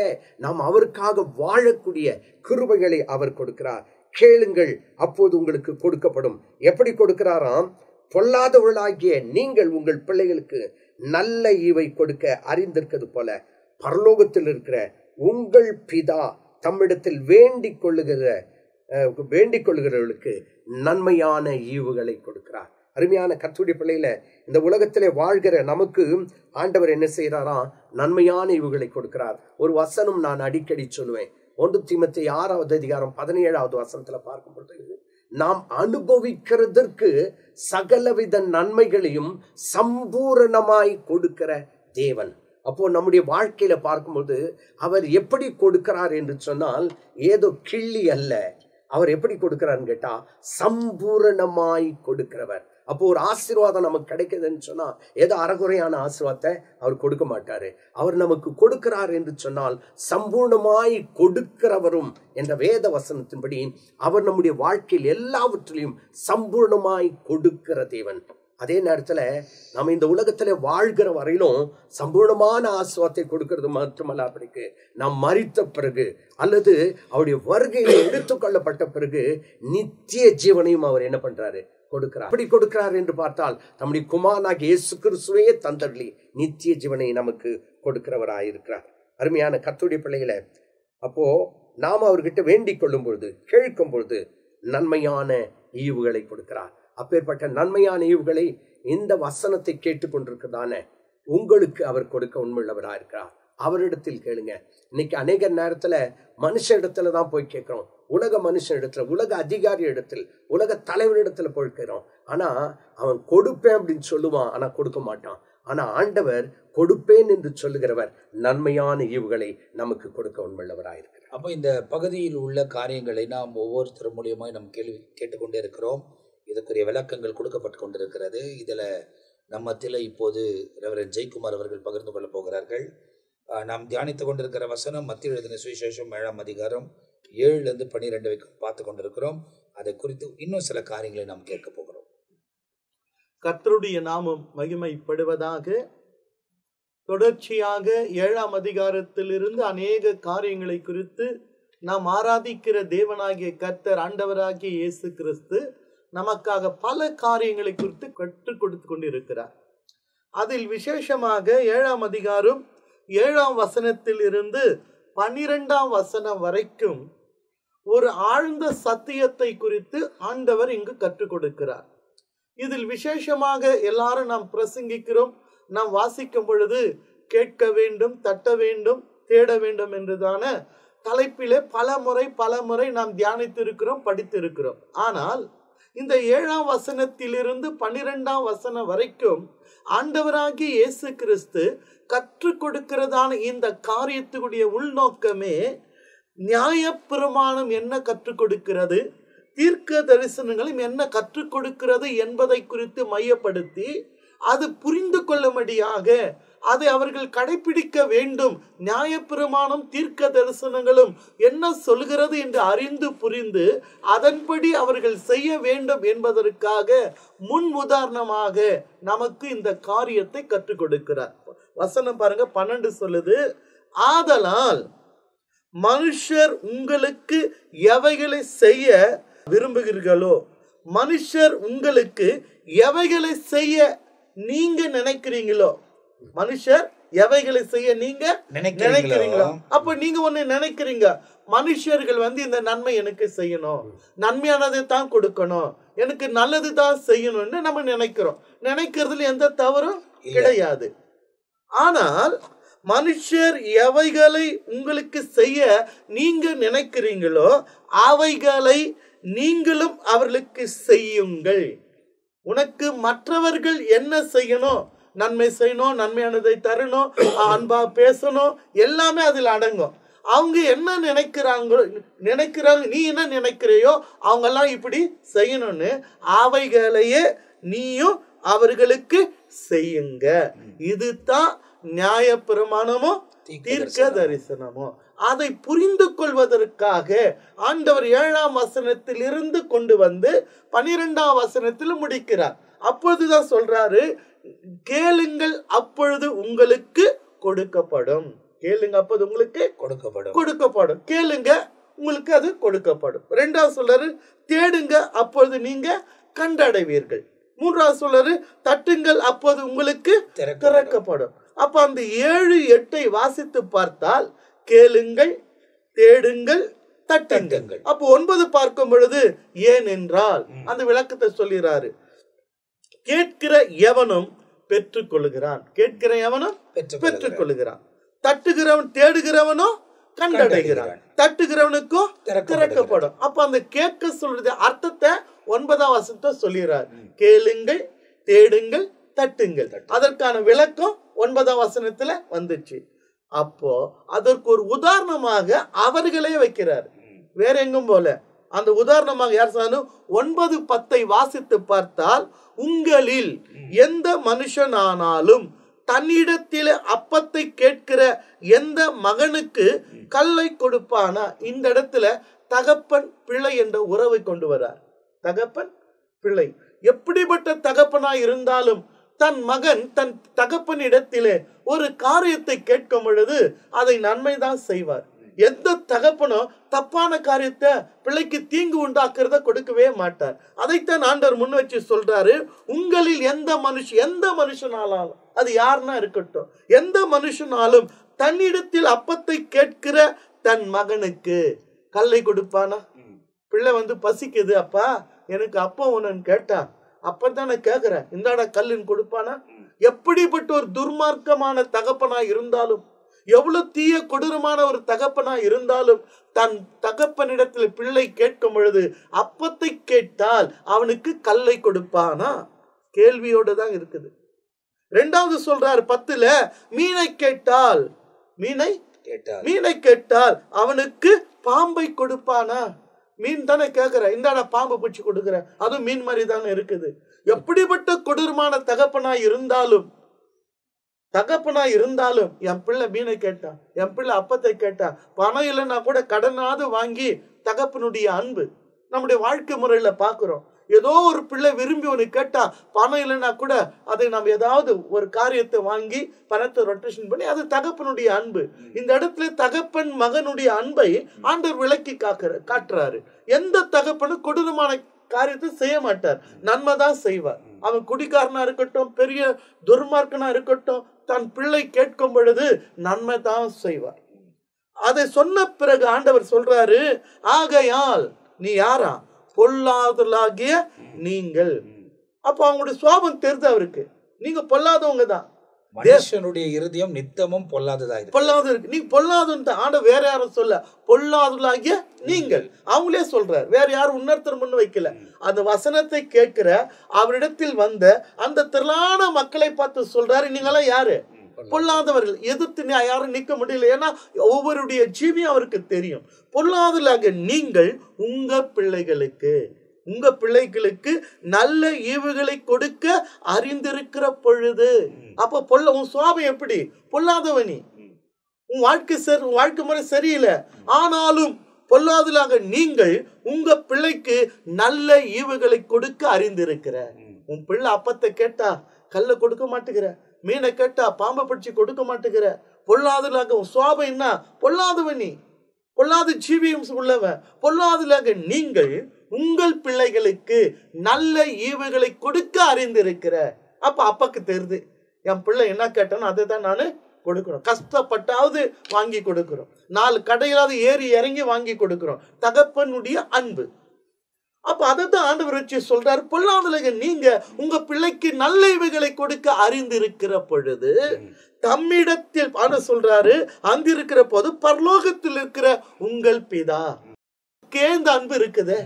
நாம் அவருக்காக வாழக்கூடிய கிருபைகளை அவர் கொடுக்கிறார். கேளுங்கள், அப்போது உங்களுக்கு கொடுக்கப்படும். எப்படி கொடுக்கிறாராம்? பொல்லாதவர்களாகிய நீங்கள் உங்கள் பிள்ளைகளுக்கு நல்ல ஈவை கொடுக்க அறிந்திருக்கிறது போல பரலோகத்தில் இருக்கிற உங்கள் பிதா தம்மிடத்தில் வேண்டிக் கொள்ளுகிறவர்களுக்கு நன்மையான ஈவுகளை கொடுக்கிறார். அருமையான கர்த்தருடைய பிள்ளையில இந்த உலகத்திலே வாழ்கிற நமக்கு ஆண்டவர் என்ன செய்யறாராம்? நன்மையான ஈவுகளை கொடுக்கிறார். ஒரு வசனம் நான் அடிக்கடி சொல்லுவேன். 1 தீமோத்தேயு 6வது அதிகாரம் 17வது வசனத்துல பார்க்கும் பொழுது, நாம் அனுபவிக்கிறதற்கு சகலவித நன்மைகளையும் சம்பூரணமாய் கொடுக்கிற தேவன். அப்போ நம்முடைய வாழ்க்கையில பார்க்கும்போது அவர் எப்படி கொடுக்கிறார் என்று சொன்னால், ஏதோ கிள்ளி அல்ல. அவர் எப்படி கொடுக்கிறார்னு கேட்டா, சம்பூரணமாய் கொடுக்கிறவர். அப்போ ஒரு ஆசீர்வாதம் நமக்கு கிடைக்குதுன்னு சொன்னா, ஏதோ அறகுறையான ஆசீர்வாதத்தை அவர் கொடுக்க மாட்டாரு. அவர் நமக்கு கொடுக்கிறார் என்று சொன்னால் சம்பூர்ணமாய் கொடுக்கிறவரும் என்ற வேத வசனத்தின்படி அவர் நம்முடைய வாழ்க்கையில் எல்லாவற்றிலையும் சம்பூர்ணமாய் கொடுக்கிற தேவன். அதே நேரத்துல நம்ம இந்த உலகத்துல வாழ்கிற வரையிலும் சம்பூர்ணமான ஆசீர்வாதத்தை கொடுக்கிறது மட்டுமல்ல, அப்படிக்கு நாம் மரித்த பிறகு அல்லது அவருடைய வருகையில எடுத்துக்கொள்ளப்பட்ட பிறகு நித்திய ஜீவனையும் அவர் என்ன பண்றாரு? கொடுக்கிறார். அப்படி கொடுக்கிறார் என்று பார்த்தால் நம்முடைய குமாரனாகிய இயேசு கிறிஸ்துவையே தந்தருளி நித்திய ஜீவனை நமக்கு கொடுக்கிறவராயிருக்கிறார். அருமையான கர்த்தருடைய பிள்ளைகளை, அப்போ நாம் அவர்கிட்ட வேண்டிக் கொள்ளும் பொழுது, கேட்கும் பொழுது நன்மையான ஈவுகளை கொடுக்கிறார். அப்பேற்பட்ட நன்மையான ஈவுகளை இந்த வசனத்தை கேட்டுக்கொண்டிருக்கிறதான உங்களுக்கு அவர் கொடுக்க உண்மையுள்ளவராக இருக்கிறார். அவரிடத்தில் கேளுங்க. இன்னைக்கு அநேக நேரத்துல மனுஷ இடத்துல தான் போய் கேட்கிறோம். உலக மனுஷன் இடத்துல, உலக அதிகாரி இடத்தில், உலக தலைவரிடத்துல போய் கேட்கிறோம். ஆனா அவன் கொடுப்பேன் அப்படின்னு சொல்லுவான், ஆனா கொடுக்க மாட்டான். ஆனா ஆண்டவர் கொடுப்பேன் என்று சொல்லுகிறவர் நன்மையான ஈவுகளை நமக்கு கொடுக்க உண்மையுள்ளவராயிருக்கிறார். அப்போ இந்த பகுதியில் உள்ள காரியங்களை நாம் ஒவ்வொருத்தர் மூலியமாய் நாம் கேட்டுக்கொண்டே இருக்கிறோம். இதற்குரிய விளக்கங்கள் கொடுக்கப்பட்டு கொண்டிருக்கிறது. இதுல நம்மத்தில் இப்போது ரெவரண்ட் ஜெயக்குமார் அவர்கள் பகிர்ந்து கொள்ள போகிறார்கள். நாம் தியானித்துக் கொண்டிருக்கிற வசனம் மத்திய எழுதின சுவிசேஷம் 7ஆம் அதிகாரம் 7லிருந்து 12 வரைக்கும் பார்த்து கொண்டிருக்கிறோம். அதை குறித்து இன்னும் சில காரியங்களை நாம் கேட்க போகிறோம். கர்த்தருடைய நாமம் மகிமைப்படுவதாக. தொடர்ச்சியாக 7ஆம் அதிகாரத்திலிருந்து அநேக காரியங்களை குறித்து நாம் ஆராதிக்கிற தேவனாகிய கர்த்தர், ஆண்டவராகிய இயேசு கிறிஸ்து நமக்காக பல காரியங்களை குறித்து கற்றுக் கொடுத்து கொண்டிருக்கிறார். அதில் விசேஷமாக 7ஆம் அதிகாரம் 7ஆம் வசனத்தில் இருந்து 12ஆம் வசனம் வரைக்கும் ஒரு ஆழ்ந்த சத்தியத்தை குறித்து ஆண்டவர் இங்கு கற்றுக் கொடுக்கிறார். இதில் விசேஷமாக எல்லாரும் நாம் பிரசங்கிக்கிறோம், நாம் வாசிக்கும் பொழுது கேட்க வேண்டும், தட்ட வேண்டும், தேட வேண்டும் என்றுதான தலைப்பிலே பல முறை நாம் தியானித்திருக்கிறோம், படித்திருக்கிறோம். ஆனால் இந்த 7ஆம் வசனத்திலிருந்து 12ஆம் வசனம் வரைக்கும் ஆண்டவராகிய இயேசு கிறிஸ்து கற்றுக் கொடுக்கிறதான இந்த காரியத்துடைய உள்நோக்கமே நியாயப்பிரமாணம் என்ன கற்றுக் கொடுக்கிறது, தீர்க்க தரிசனங்களும் என்ன கற்றுக் கொடுக்கிறது என்பதை குறித்து மையப்படுத்தி அது புரிந்து கொள்ளும்படியாக அதை அவர்கள் கடைபிடிக்க வேண்டும். நியாயப்பிரமாணம் தீர்க்க தரிசனங்களும் என்ன சொல்கிறது என்று அறிந்து புரிந்து அதன்படி அவர்கள் செய்ய வேண்டும் என்பதற்காக முன் உதாரணமாக நமக்கு இந்த காரியத்தை கற்றுக் கொடுக்கிறார். வசனம் பாருங்க, 12 சொல்லுது, ஆதலால் மனுஷர் உங்களுக்கு எவைகளை செய்ய விரும்புகிறீர்களோ, மனுஷர் உங்களுக்கு எவைகளை செய்ய நீங்க நினைக்கிறீங்களோ, மனுஷர் எவைகளை செய்ய நீங்க நினைக்கிறீங்களோ, அப்ப நீங்க ஒண்ணு நினைக்கிறீங்க, மனுஷர்கள் இந்த நன்மை எனக்கு செய்யணும், நன்மையானதை தான் கொடுக்கணும், எனக்கு நல்லது தான் செய்யணும்னு நம்ம நினைக்கிறோம். நினைக்கிறதுல எந்த தவறும் கிடையாது. ஆனால் மனுஷர் எவைகளை உங்களுக்கு செய்ய நீங்க நினைக்கிறீங்களோ அவைகளை நீங்களும் அவர்களுக்கு செய்யுங்கள். உனக்கு மற்றவர்கள் என்ன செய்யணும், நன்மை செய்யணும், நன்மையானதை தரணும், அன்பா பேசணும், எல்லாமே அதில் அடங்கும். அவங்க என்ன நினைக்கிறாங்க, நீ என்ன நினைக்கிறையோ அவங்கெல்லாம் இப்படி செய்யணும்னு அவைகளையே நீயும் அவர்களுக்கு செய்யுங்க. இதுதான் நியாய பிரமாணமோ தீர்க்க தரிசனமோ. அதை புரிந்து கொள்வதற்காக ஆண்டவர் 7ஆம் வசனத்தில் இருந்து கொண்டு 12ஆம் வசனத்தில் முடிக்கிறார். அப்பொழுதுதான் சொல்றாரு, கேளுங்கள் அப்பொழுது உங்களுக்கு கொடுக்கப்படும். கேளுங்க அப்போது உங்களுக்கு கொடுக்கப்படும். கேளுங்க உங்களுக்கு அது கொடுக்கப்படும். 2ஆவது சொல்றாரு, தேடுங்க அப்பொழுது நீங்க கண்டடைவீர்கள். 3ஆவது சொல்றாரு, தட்டுங்கள் அப்போது உங்களுக்கு திறக்கப்படும். அப்ப அந்த 7, 8 வாசித்து பார்த்தால் கேளுங்கள், தேடுங்கள், தட்டுங்கள். அப்போ 9 பார்க்கும் பொழுது ஏனென்றால் அந்த விளக்கத்தை சொல்கிறாரு. கேட்கிற எவனும் பெற்றுக்கொள்கிறான், கேட்கிற எவனும் பெற்றுக்கொள்கிறான், தட்டுகிறவன் தேடுகிறவனோ கண்டடைகிறான், தட்டுகிறவனுக்கும் திறக்கப்படும். அப்ப அந்த கேட்க சொல்றது அர்த்தத்தை 9ஆம் வசனத்தை சொல்கிறார். கேளுங்கள், தேடுங்கள், தட்டுங்கள். அதற்கான விளக்கம் 9ஆம் வசனத்துல வந்துச்சு. அப்போ அதற்கு ஒரு உதாரணமாக அவர்களே வைக்கிறார், வேற எங்கும் போல. அந்த உதாரணமாக யார் சொன்னாலும் 9, 10 வாசித்து பார்த்தால், உங்களில் எந்த மனுஷனானாலும் தன்னிடத்தில் அப்பத்தை கேட்கிற எந்த மகனுக்கு கல்லை கொடுப்பானா. இந்த இடத்துல தகப்பன் பிள்ளை என்ற உறவை கொண்டு வரார். தகப்பன் பிள்ளை எப்படிப்பட்ட தகப்பனா இருந்தாலும் தன் மகன் தன் தகப்பன் இடத்திலே ஒரு காரியத்தை கேட்கும் பொழுது அதை நன்மைதான் செய்வார். எந்த தகப்பனும் தப்பான காரியத்தை பிள்ளைக்கு தீங்கு உண்டாக்குறத கொடுக்கவே மாட்டார். அதைத்தான் ஆண்டவர் முன் வச்சு சொல்றாரு, உங்களில் எந்த மனுஷனாலும், அது யாருன்னா இருக்கட்டும், எந்த மனுஷனாலும் தன்னிடத்தில் அப்பத்தை கேட்கிற தன் மகனுக்கு கல்லை கொடுப்பானா. பிள்ளை பசிக்குது, அப்பா எனக்கு அப்பம் ஒன்னு கேட்டா, அப்பதான் நான் கேட்கிறேன், இந்தாடா கல்லுன்னு கொடுப்பானா. எப்படிப்பட்ட ஒரு துர்மார்க்கமான தகப்பனா இருந்தாலும், எவ்வளவு தீய கொடூரமான ஒரு தகப்பனா இருந்தாலும், தன் தகப்பனிடத்தில் பிள்ளை கேட்கும் பொழுது அப்பத்தை கேட்டால் அவனுக்கு கல்லை கொடுப்பானா. கேள்வியோடு தான் இருக்குது. 2வது சொல்றார் 10ல, மீனை கேட்டால் அவனுக்கு பாம்பை கொடுப்பானா. மீன் தானே கேட்கிற, இந்தாடா பாம்பு பிடிச்சி கொடுக்குற, அதுவும் மீன் மாதிரி தானே இருக்குது. எப்படிப்பட்ட கொடூரமான தகப்பனா இருந்தாலும் என் பிள்ளை மீனை கேட்டா, என் பிள்ளை அப்பத்தை கேட்டா, பணம் இல்லைன்னா கூட கடனாவது வாங்கி, தகப்பனுடைய அன்பு நம்முடைய வாழ்க்கை முறையில பாக்குறோம். ஏதோ ஒரு பிள்ளை விரும்பி ஒன்று கேட்டா, பணம் இல்லைன்னா கூட அதை நம்ம ஏதாவது ஒரு காரியத்தை வாங்கி பணத்தை ரொட்டேஷன் பண்ணி, அது தகப்பனுடைய அன்பு. இந்த இடத்துல தகப்பன் மகனுடைய அன்பை ஆண்டவர் விளக்கி காட்டுறாரு. எந்த தகப்பனும் கொடூரமான காரியத்தை செய்ய மாட்டார், நன்மை தான் செய்வார். அவன் குடிக்காரனா இருக்கட்டும், பெரிய துர்மார்க்கனா இருக்கட்டும், தன் பிள்ளை கேட்கும் பொழுது நன்மை தான் செய்வார். அதை சொன்ன பிறகு ஆண்டவர் சொல்றாரு, ஆகையால் நீ யாரா, பொல்லாதலாகிய நீங்கள். அப்ப அவங்களுடைய சுவாபம் தெரிஞ்சு அவருக்கு, நீங்க பொல்லாதவங்க தான். மனுஷனுடைய இருதயம் நித்தமும் பொல்லாததா இருக்கு. நீங்க பொல்லாத ஆண்ட வேற யாரும் சொல்ல, பொல்லாதலாகிய நீங்கள் அவங்களே சொல்றாரு, வேற யாரும் இன்னொருத்தர் முன் வைக்கல. அந்த வசனத்தை கேட்கிற அவரிடத்தில் வந்த அந்த திரளான மக்களை பார்த்து சொல்றாரு, நீங்களாம் யாரு, பொல்லாதவர்கள். எதிர்த்து யாரும் நிக்க முடியல, ஏன்னா ஒவ்வொருடைய ஜீவியம் அவருக்கு தெரியும். பொல்லாதலாக நீங்கள் உங்க பிள்ளைகளுக்கு நல்ல ஈவுகளை கொடுக்க அறிந்திருக்கிற பொழுது. அப்ப உன் சுவாபம் எப்படி, பொல்லாதவனி, உன் வாழ்க்கை முறை சரியில்லை, ஆனாலும் பொல்லாதலாக நீங்கள் உங்க பிள்ளைக்கு நல்ல ஈவுகளை கொடுக்க அறிந்திருக்கிற. உன் பிள்ளை அப்பத்தை கேட்டா கல்ல கொடுக்க மாட்டேங்கிற, மீனை கேட்டா பாம்பை பிடிச்சி கொடுக்க மாட்டேங்கிற, பொல்லாதலாக உன் சுவாபம் என்ன, பொல்லாதவனி. பொல்லாத ஜீவியம் உள்ளவன். பொல்லாதலாக நீங்கள் உங்கள் பிள்ளைகளுக்கு நல்ல ஈவுகளை கொடுக்க அறிந்திருக்கிற. அப்ப அப்பாக்கு தெரியுது, என் பிள்ளை என்ன கேட்டானோ அதை தான் நான் கொடுக்கிறோம். கஷ்டப்பட்டாவது வாங்கி கொடுக்கிறோம், 4 கடையிலாவது ஏறி இறங்கி வாங்கி கொடுக்கிறோம். தகப்பனுடைய அன்பு. அப்ப அதைத்தான் ஆண்டவர் வச்சு சொல்றாரு, பொல்லாதலக நீங்க உங்க பிள்ளைக்கு நல்ல இவைகளை கொடுக்க அறிந்திருக்கிற பொழுது தம்மிடத்தில் சொல்றாரு, அந்திருக்கிற போது பரலோகத்தில் இருக்கிற உங்கள் பிதா கேந்த அன்பு இருக்குது.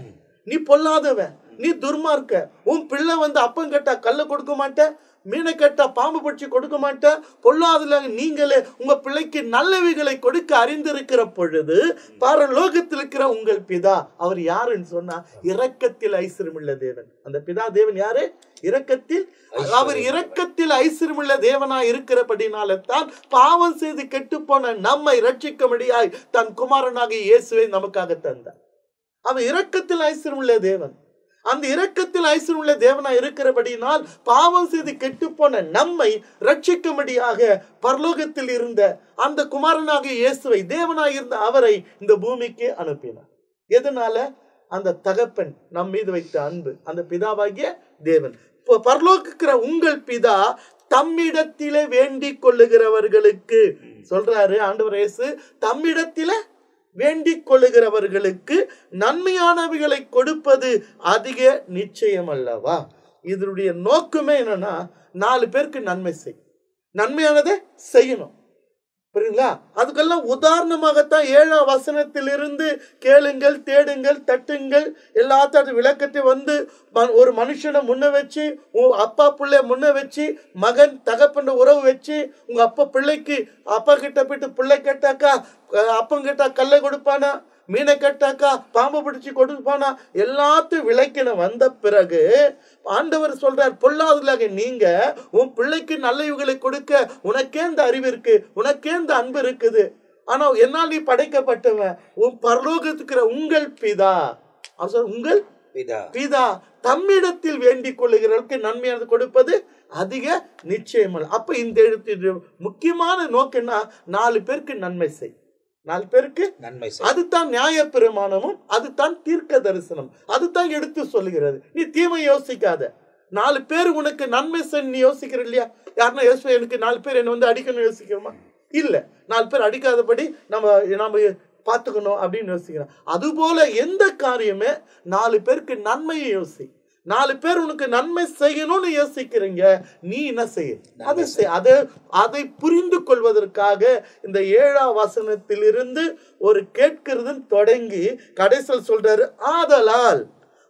நீ பொல்லாதவன், நீ துர்மார்க்க, உன் பிள்ளை அப்பம் கேட்டா கல்ல கொடுக்க மாட்ட, மீனை கேட்டா பாம்பு பிடிச்சி கொடுக்க மாட்ட, பொல்லாதல நீங்களே உங்க பிள்ளைக்கு நல்லவைகளை கொடுக்க அறிந்திருக்கிற பொழுது பரலோகத்தில் இருக்கிற உங்கள் பிதா, அவர் யாருன்னு சொன்னா இரக்கத்தில் ஐஸ்வரியமுள்ள தேவன். அந்த பிதா தேவன் யாரு? இரக்கத்தில். அவர் இரக்கத்தில் ஐஸ்வரியமுள்ள தேவனா இருக்கிறபடினால தான் பாவம் செய்து கெட்டு போன நம்மை ரட்சிக்கும்படியாய் தன் குமாரனாகிய இயேசுவை நமக்காக தந்தார். அவர் இரக்கத்தில் ஐஸ்வரியமுள்ள தேவன். அந்த இரக்கத்தில் ஐஸ்வரியமுள்ள தேவனா இருக்கிறபடினால் பாவம் செய்து கெட்டு போன நம்மை ரட்சிக்கும்படியாக பரலோகத்தில் இருந்த அந்த குமாரனாகிய இயேசுவை, தேவனாய் இருந்த அவரை இந்த பூமிக்கு அனுப்பினார். எதனால? அந்த தகப்பன் நம் மீது வைத்த அன்பு, அந்த பிதாவாகிய தேவன். பரலோகிக்கிற உங்கள் பிதா தம்மிடத்திலே வேண்டிக் கொள்ளுகிறவர்களுக்கு சொல்றாரு ஆண்டவர் இயேசு, தம்மிடத்திலே வேண்டிக் கொள்ளுகிறவர்களுக்கு நன்மையானவைகளை கொடுப்பது அதிக நிச்சயம் அல்லவா? இதனுடைய நோக்கமே என்னன்னா, 4 பேருக்கு நன்மை செய், நன்மையானதை செய்யணும். புரியுங்களா? அதுக்கெல்லாம் உதாரணமாகத்தான் 7ஆம் வசனத்திலிருந்து கேளுங்கள், தேடுங்கள், தட்டுங்கள் எல்லாத்தையும் விளக்கத்தை ஒரு மனுஷனை முன்ன வச்சு, அப்பா பிள்ளை முன்ன வச்சு, மகன் தகப்பன் உறவு வச்சு, உங்க அப்பா பிள்ளைக்கு அப்பா கிட்ட போயிட்டு பிள்ளை கேட்டாக்கா அப்பம் கேட்டா கல்லை கொடுப்பானா, மீனை கேட்டாக்கா பாம்பு பிடிச்சி கொடுப்பானா, எல்லாத்தையும் விளக்கின வந்த பிறகு ஆண்டவர் சொல்றார், பொல்லாதலாக நீங்க உன் பிள்ளைக்கு நல்ல இவுகளை கொடுக்க உனக்கே இந்த அறிவு இருக்கு, உனக்கே இந்த அன்பு இருக்குது. ஆனா என்னால் நீ படைக்கப்பட்டவன், உன் பரலோகத்துக்கிற உங்கள் பிதா, உங்கள் பிதா தம்மிடத்தில் வேண்டிக் கொள்ளுகிறவர்களுக்கு நன்மையானது கொடுப்பது அதிக நிச்சயமல். அப்ப இந்த எழுத்து முக்கியமான நோக்கம்னா 4 பேருக்கு நன்மை செய், 4 பேருக்கு நன்மை செய். அதுதான் நியாய பிரமாணமும், அதுதான் தீர்க்க தரிசனம், அதுதான் எடுத்து சொல்லுகிறது. நீ தீமை யோசிக்காத, 4 பேர் உனக்கு நன்மை செய் நீ யோசிக்கிற இல்லையா? யாருன்னா யோசிப்ப எனக்கு 4 பேர் என்ன அடிக்கணும் யோசிக்கிறோமா? இல்ல, 4 பேர் அடிக்காதபடி நம்ம பார்த்துக்கணும் அப்படின்னு யோசிக்கிறோம். அதுபோல எந்த காரியமே 4 பேருக்கு நன்மையை யோசி. 4 பேர் உனக்கு நன்மை செய்யணும்னு யோசிக்கிறீங்க, நீ என்ன செய்ய? அதை செய். அதை புரிந்து கொள்வதற்காக இந்த 7ஆம் வசனத்திலிருந்து ஒரு கேட்கிறதுன்னு தொடங்கி கடைசியில் சொல்றாரு, ஆதலால்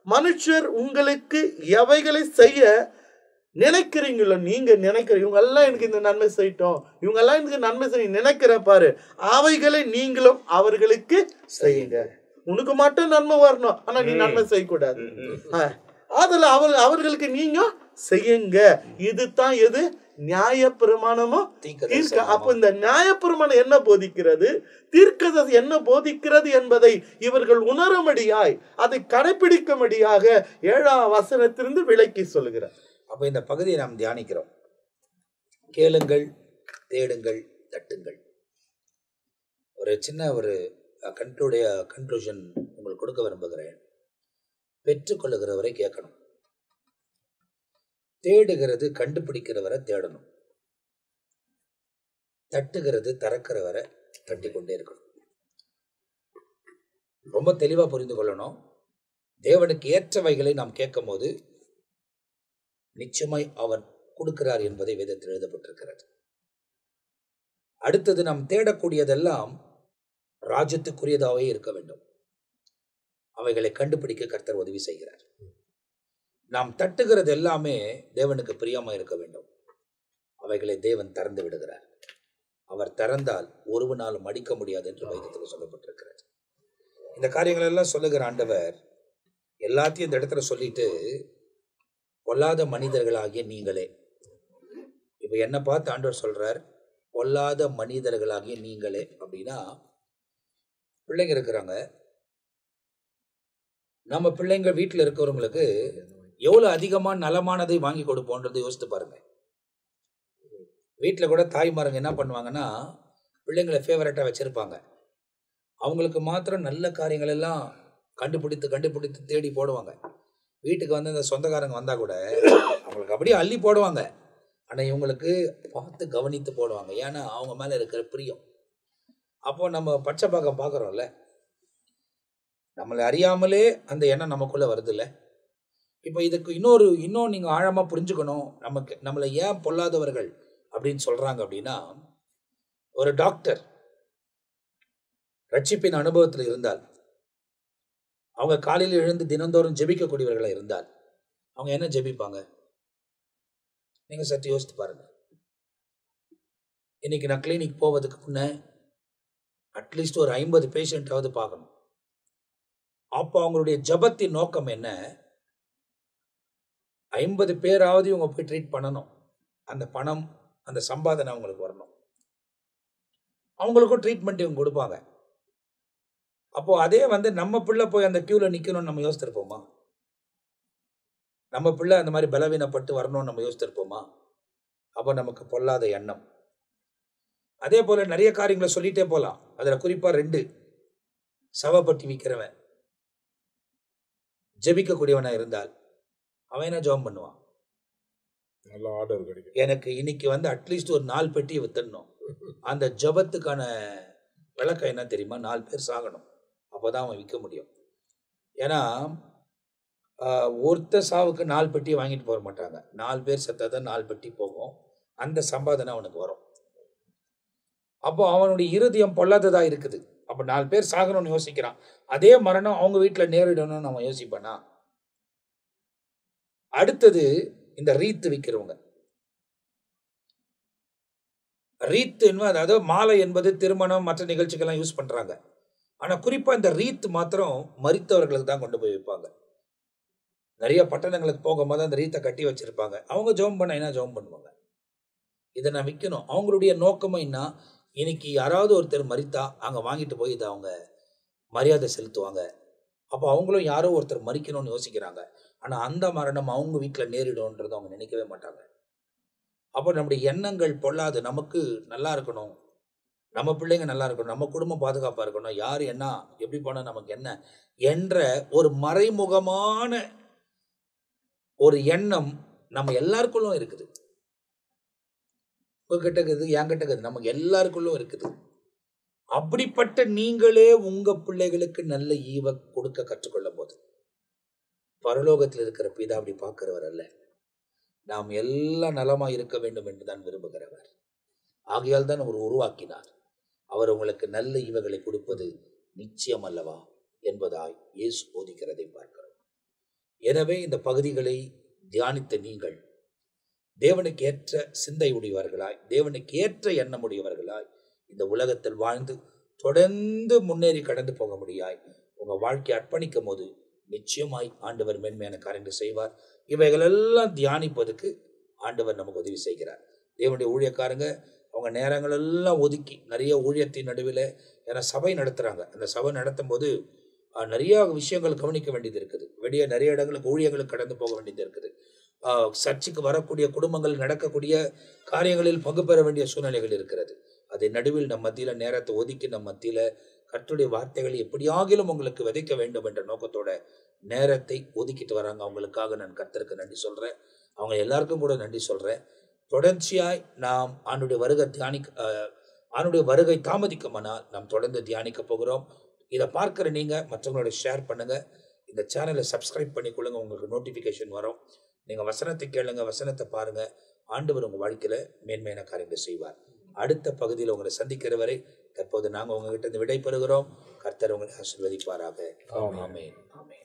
மனுஷர் உங்களுக்கு எவைகளை செய்ய நினைக்கிறீங்களோ, நீங்க நினைக்கிறீங்க இவங்க எல்லாம் எனக்கு இந்த நன்மை செய்யட்டும், இவங்க எல்லாம் எனக்கு நன்மை செய்ய நினைக்கிற பாரு, அவைகளை நீங்களும் அவர்களுக்கு செய்யுங்க. உனக்கு மட்டும் நன்மை வரணும், ஆனா நீ நன்மை செய்யக்கூடாது. அதுல அவர்களுக்கு நீங்க செய்யுங்க. இதுதான் எது? நியாய பிரமாணமும் தீர்க்க. அப்ப இந்த நியாய பிரமாணம் என்ன போதிக்கிறது, தீர்க்கதரிசனம் என்ன போதிக்கிறது என்பதை இவர்கள் உணரும்படியாய், அதை கடைபிடிக்கும்படியாக 7ஆம் வசனத்திலிருந்து விளக்கி சொல்லுகிறார். அப்ப இந்த பகுதியை நாம் தியானிக்கிறோம். கேளுங்கள், தேடுங்கள், தட்டுங்கள். ஒரு சின்ன கன்க்ளூஷன் உங்களுக்கு கொடுக்க விரும்புகிறேன். பெற்றுக்கொள்ளுகிறவரை கேட்கணும், தேடுகிறது கண்டுபிடிக்கிறவரை தேடணும், தட்டுகிறது திறக்கிறவரை தட்டி கொண்டே இருக்கணும். ரொம்ப தெளிவா புரிந்து கொள்ளணும். தேவனுக்கு ஏற்றவைகளை நாம் கேட்கும் போது நிச்சயமாய் அவன் கொடுக்கிறார் என்பதை வேதத்தில் எழுதப்பட்டிருக்கிறது. அடுத்தது நாம் தேடக்கூடியதெல்லாம் ராஜ்யத்துக்குரியதாகவே இருக்க வேண்டும். அவைகளை கண்டுபிடிக்க கர்த்தர் உதவி செய்கிறார். நாம் தட்டுகிறது எல்லாமே தேவனுக்கு பிரியமா இருக்க வேண்டும். அவைகளை தேவன் திறந்து விடுகிறார். அவர் திறந்தால் ஒருவனாலும் அடிக்க முடியாது என்று வேதத்தில் சொல்லப்பட்டிருக்கிறது. இந்த காரியங்கள் எல்லாம் சொல்லுகிற ஆண்டவர் எல்லாத்தையும் இந்த இடத்துல சொல்லிட்டு, பொல்லாத மனிதர்களாகிய நீங்களே, இப்ப என்ன பார்த்து ஆண்டவர் சொல்றார், பொல்லாத மனிதர்களாகிய நீங்களே அப்படின்னா, பிள்ளைங்க இருக்கிறாங்க. நம்ம பிள்ளைங்க வீட்டில் இருக்கிறவங்களுக்கு எவ்வளவு அதிகமான நலமானதை வாங்கி கொடுப்போன்றது யோசித்து பாருங்க. வீட்டில் கூட தாய்மாருங்க என்ன பண்ணுவாங்கன்னா, பிள்ளைங்களை ஃபேவரட்டா வச்சிருப்பாங்க. அவங்களுக்கு மாத்திரம் நல்ல காரியங்கள் எல்லாம் கண்டுபிடித்து தேடி போடுவாங்க. வீட்டுக்கு வந்து இந்த சொந்தக்காரங்க வந்தா கூட அவங்களுக்கு அப்படியே அள்ளி போடுவாங்க. ஆனால் இவங்களுக்கு பார்த்து கவனித்து போடுவாங்க. ஏன்னா அவங்க மேலே இருக்கிற பிரியம். அப்போ நம்ம பட்சபாகம் பார்க்குறோம்ல, நம்மளை அறியாமலே அந்த எண்ணம் நமக்குள்ள வருது இல்லை. இப்போ இதுக்கு இன்னும் நீங்கள் ஆழமாக புரிஞ்சுக்கணும். நம்மளை ஏன் பொல்லாதவர்கள் அப்படின்னு சொல்றாங்க அப்படின்னா, ஒரு டாக்டர் ரட்சிப்பின் அனுபவத்தில் இருந்தால், அவங்க காலையில் எழுந்து தினந்தோறும் ஜெபிக்கக்கூடியவர்களாக இருந்தால், அவங்க என்ன ஜெபிப்பாங்க? நீங்க சற்று யோசித்து பாருங்க. இன்னைக்கு நான் கிளினிக் போவதுக்கு முன்ன அட்லீஸ்ட் ஒரு 50 பேஷண்ட்டாவது பார்க்கணும். அப்போ அவங்களுடைய ஜபத்தின் நோக்கம் என்ன? 50 பேராவது இவங்க போய் ட்ரீட் பண்ணணும். அந்த பணம், அந்த சம்பாதனை அவங்களுக்கு வரணும். அவங்களுக்கும் ட்ரீட்மெண்ட் இவங்க கொடுப்பாங்க. அப்போ அதே வந்து நம்ம பிள்ளை போய் அந்த கியூல நிக்கணும்னு நம்ம யோசிச்சிருப்போமா? நம்ம பிள்ளை அந்த மாதிரி பலவீனப்பட்டு வரணும்னு நம்ம யோசிச்சிருப்போமா? அப்போ நமக்கு பொல்லாத எண்ணம். அதே போல நிறைய காரியங்களை சொல்லிட்டே போலாம். அதுல குறிப்பா 2, சவப்பட்டி விற்கிறவன் ஜெபிக்கக்கூடியவனா இருந்தால் அவன் என்ன ஜெபம் பண்ணுவான்? நல்ல ஆர்டர் கிடைக்கும். எனக்கு இன்னைக்கு வந்து அட்லீஸ்ட் ஒரு 4 பெட்டியை வித்துடணும். அந்த ஜபத்துக்கான விளக்கம் என்ன தெரியுமா? 4 பேர் சாகணும், அப்போதான் அவன் விற்க முடியும். ஏன்னா ஒருத்தர் சாவுக்கு 4 பெட்டியை வாங்கிட்டு போக மாட்டாங்க. 4 பேர் செத்தாதான் 4 பெட்டி போகும். அந்த சம்பாதனை அவனுக்கு வரும். அப்போ அவனுடைய இருதயம் பொல்லாததா இருக்குது. அப்போ 4 பேர் சாகணும்னு யோசிக்கிறான். அதே மரணம் அவங்க வீட்டில் நேரிடணும்னு அவன் யோசிப்பானா? அடுத்தது இந்த ரீத்து விற்கிறவங்க. ரீத்து என்பது, அதாவது மாலை என்பது திருமணம் மற்ற நிகழ்ச்சிகள்லாம் யூஸ் பண்றாங்க. ஆனா குறிப்பா இந்த ரீத்து மாத்திரம் மரித்தவர்களுக்கு தான் கொண்டு போய் வைப்பாங்க. நிறைய பட்டணங்களுக்கு போகும்போது அந்த ரீத்தை கட்டி வச்சிருப்பாங்க. அவங்க ஜெபம் பண்ண என்ன ஜெபம் பண்ணுவாங்க? இதை நான் விற்கணும். அவங்களுடைய நோக்கமும் என்ன? இன்னைக்கு யாராவது ஒருத்தர் மரித்தா அங்க வாங்கிட்டு போய் இதை அவங்க மரியாதை செலுத்துவாங்க. அப்போ அவங்களும் யாரோ ஒருத்தர் மரிக்கணும்னு யோசிக்கிறாங்க. ஆனா அந்த மரணம் அவங்க வீட்டில் நேரிடும்ன்றது அவங்க நினைக்கவே மாட்டாங்க. அப்போ நம்முடைய எண்ணங்கள் பொல்லாது. நமக்கு நல்லா இருக்கணும், நம்ம பிள்ளைங்க நல்லா இருக்கணும், நம்ம குடும்பம் பாதுகாப்பா இருக்கணும், யார் என்ன எப்படி போனா நமக்கு என்ன என்ற ஒரு மறைமுகமான ஒரு எண்ணம் நம்ம எல்லாருக்குள்ளும் இருக்குது. உங்ககிட்ட இருக்குது, என்கிட்ட இருக்குது, நமக்கு எல்லாருக்குள்ளும் இருக்குது. அப்படிப்பட்ட நீங்களே உங்க பிள்ளைகளுக்கு நல்ல ஈவை கொடுக்க கற்றுக்கொள்ளும் போது பரலோகத்தில் இருக்கிற பிதா அப்படி பார்க்கிறவர் அல்ல, நாம் எல்லாம் நலமா இருக்க வேண்டும் என்றுதான் விரும்புகிறவர். ஆகையால் தான் அவர் உருவாக்கினார். அவர் உங்களுக்கு நல்ல ஈவுகளை கொடுப்பது நிச்சயம் அல்லவா என்பதாய் இயேசு போதிக்கிறதை பார்க்கிறோம். எனவே இந்த பகுதிகளை தியானித்த நீங்கள் தேவனுக்கு ஏற்ற சிந்தை உடையவர்களாய், தேவனுக்கு ஏற்ற எண்ணம் உடையவர்களாய் இந்த உலகத்தில் வாழ்ந்து தொடர்ந்து முன்னேறி கடந்து போக முடியாய் உங்க வாழ்க்கையை அர்ப்பணிக்கும் போது நிச்சயமாய் ஆண்டவர் மேன்மையான காரியங்கள் செய்வார். இவைகளெல்லாம் தியானிப்பதற்கு ஆண்டவர் நமக்கு உதவி செய்கிறார். தேவனுடைய ஊழியக்காரங்க அவங்க நேரங்கள் எல்லாம் ஒதுக்கி நிறைய ஊழியத்தின் நடுவில், ஏன்னா சபை நடத்துகிறாங்க, அந்த சபை நடத்தும் போது நிறைய விஷயங்கள் கவனிக்க வேண்டியது இருக்குது. வெளியே நிறைய இடங்களுக்கு ஊழியங்களுக்கு கடந்து போக வேண்டியது இருக்குது. சர்ச்சுக்கு வரக்கூடிய குடும்பங்கள் நடக்கக்கூடிய காரியங்களில் பங்கு பெற வேண்டிய சூழ்நிலைகள் இருக்கிறது. அதை நடுவில் நம் மத்தியில் நேரத்தை ஒதுக்கி நம் மத்தியில் கர்த்தருடைய வார்த்தைகளை எப்படியாகிலும் உங்களுக்கு விதைக்க வேண்டும் என்ற நோக்கத்தோட நேரத்தை ஒதுக்கிட்டு வராங்க. அவங்களுக்காக நான் கர்த்தருக்கு நன்றி சொல்கிறேன். அவங்க எல்லாருக்கும் கூட நன்றி சொல்கிறேன். தொடர்ச்சியாய் நாம் ஆண்டுடைய வருகை தாமதிக்குமானால் நாம் தொடர்ந்து தியானிக்க போகிறோம். இதை பார்க்குற நீங்கள் மற்றவங்களோட ஷேர் பண்ணுங்கள். இந்த சேனலை சப்ஸ்கிரைப் பண்ணிக்கொள்ளுங்க, உங்களுக்கு நோட்டிஃபிகேஷன் வரும். நீங்கள் வசனத்தை கேளுங்க, வசனத்தை பாருங்கள். ஆண்டவர் உங்கள் வாழ்க்கையில் மேன்மையான காரியங்களை செய்வார். அடுத்த பகுதியில் உங்களை சந்திக்கிற வரை தற்போது நாங்கள் உங்ககிட்ட இருந்து விடை பெறுகிறோம். கர்த்தர் உங்களை ஆசீர்வதிப்பாராக. ஆமென். ஆமென்.